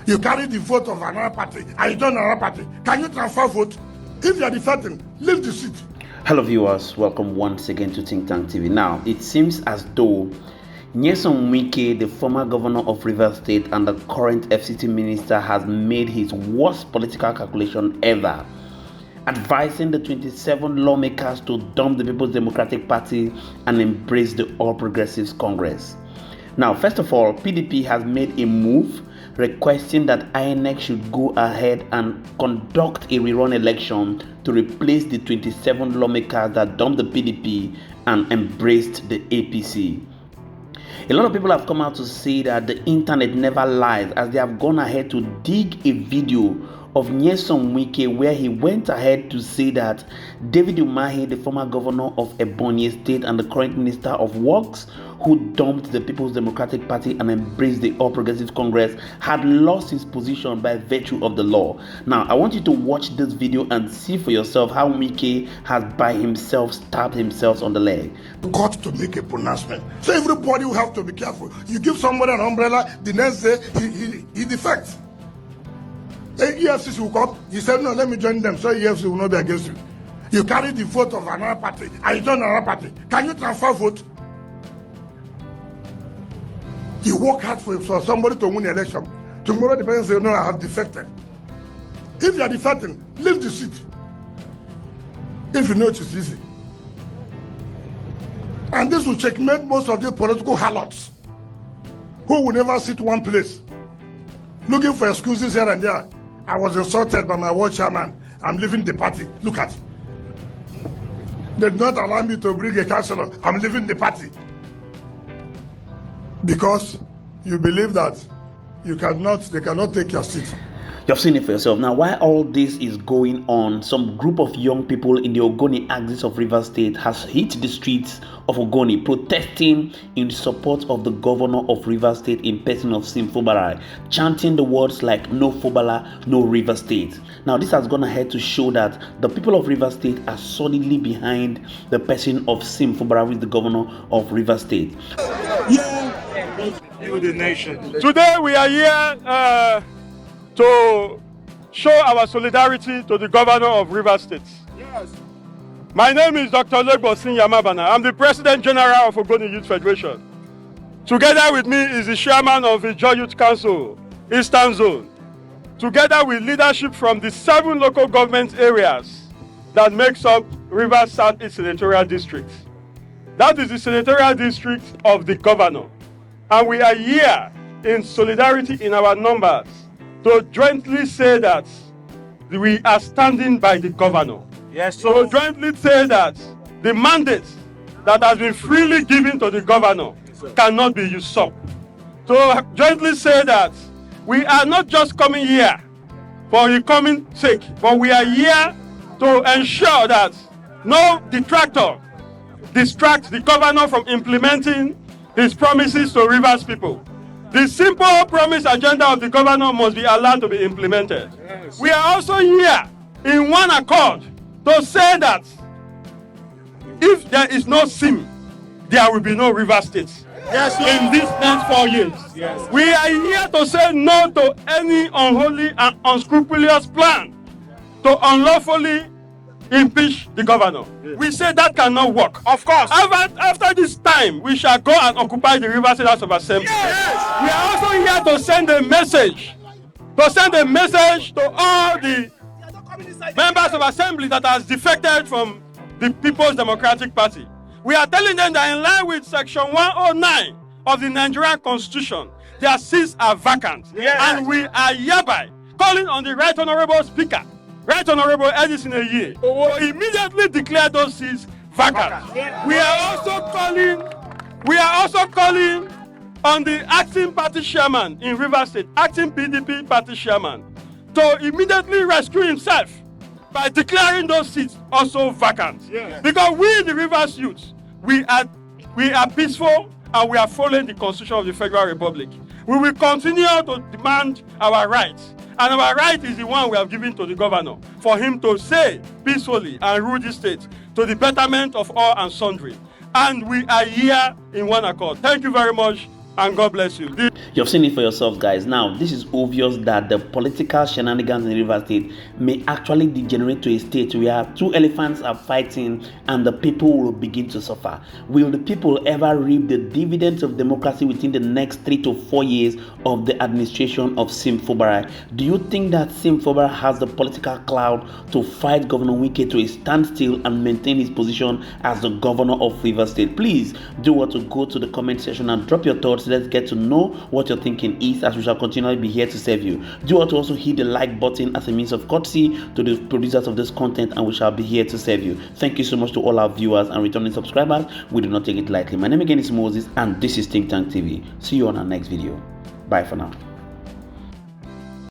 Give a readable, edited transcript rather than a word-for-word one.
You carry the vote of another party and you join another party. Can you transfer vote? If you are defecting, leave the seat. Hello viewers, welcome once again to Think Tank TV. Now, it seems as though Nyesom Wike, the former governor of Rivers State and the current FCT minister, has made his worst political calculation ever, advising the 27 lawmakers to dump the People's Democratic Party and embrace the All Progressives Congress. Now, first of all, PDP has made a move requesting that INEC should go ahead and conduct a rerun election to replace the 27 lawmakers that dumped the PDP and embraced the APC. A lot of people have come out to say that the internet never lies, as they have gone ahead to dig a video of Nyesom Wike where he went ahead to say that David Umahi, the former governor of Ebonyi State and the current minister of works, who dumped the People's Democratic Party and embraced the All Progressives Congress, had lost his position by virtue of the law. Now, I want you to watch this video and see for yourself how Wike has by himself stabbed himself on the leg. Got to make a pronouncement. So everybody will have to be careful. You give somebody an umbrella, the next day he defects. EFCC will come. He said, no, let me join them, so EFCC will not be against you. You carry the vote of another party and you join another party. Can you transfer vote? You work hard for somebody to win the election. Tomorrow the person say, no, I have defected. If you are defecting, leave the seat. If you know it is easy. And this will checkmate most of the political harlots who will never sit one place, looking for excuses here and there. I was insulted by my ward chairman. I'm leaving the party. Look at it. They did not allow me to bring a councillor. I'm leaving the party. Because you believe that they cannot take your seat. You've seen it for yourself. Now, while all this is going on, some group of young people in the Ogoni axis of Rivers State has hit the streets of Ogoni protesting in support of the governor of Rivers State in person of Sim Fubara, chanting the words like "No Fubara, no Rivers State." Now, this has gone ahead to show that the people of Rivers State are solidly behind the person of Sim Fubara, who is the governor of Rivers State. You, the nation. Today we are here to show our solidarity to the governor of Rivers State. Yes. My name is Dr. Legbosin Yamabana. I'm the President General of Ogoni Youth Federation. Together with me is the chairman of the Joy Youth Council, Eastern Zone, together with leadership from the 7 local government areas that makes up Rivers Southeast Senatorial District. That is the senatorial district of the governor. And we are here in solidarity in our numbers to jointly say that we are standing by the governor. Yes, sir. So jointly say that the mandate that has been freely given to the governor cannot be usurped. So jointly say that we are not just coming here for the coming sake, but we are here to ensure that no detractor distracts the governor from implementing his promises to Rivers people. The simple promise agenda of the governor must be allowed to be implemented. Yes. We are also here in one accord to say that if there is no SIM, there will be no Rivers State. Yes, in these next 4 years. Yes. We are here to say no to any unholy and unscrupulous plan to unlawfully impeach the governor. Yes. We say that cannot work. Of course. After this time, we shall go and occupy the Rivers State House of Assembly. Yes. We are also here to send a message, to all the members of assembly that has defected from the People's Democratic Party. We are telling them that in line with Section 109 of the Nigerian Constitution, their seats are vacant. Yes. And we are hereby calling on the Right Honorable Speaker, Right Honorable Edison Eye, to immediately declare those seats vacant. Yes. We are also calling on the acting party chairman in Rivers State, acting PDP party chairman, to immediately rescue himself by declaring those seats also vacant. Yes. Because we, the Rivers youth, we are peaceful and we are following the Constitution of the Federal Republic. We will continue to demand our rights. And our right is the one we have given to the governor, for him to say peacefully and rule this state to the betterment of all and sundry. And we are here in one accord. Thank you very much. and God bless you. You've seen it for yourselves, guys. Now, this is obvious that the political shenanigans in Rivers State may actually degenerate to a state where two elephants are fighting and the people will begin to suffer. Will the people ever reap the dividends of democracy within the next 3 to 4 years of the administration of Sim Fubara? Do you think that Sim Fubara has the political clout to fight Governor Wike to a standstill and maintain his position as the governor of Rivers State? Please do want to go to the comment section and drop your thoughts. Let's get to know what your thinking is, as we shall continually be here to serve you. Do want to also hit the like button as a means of courtesy to the producers of this content, and we shall be here to serve you. Thank you so much to all our viewers and returning subscribers. We do not take it lightly. My name again is Moses, and this is Think Tank TV. See you on our next video. Bye for now.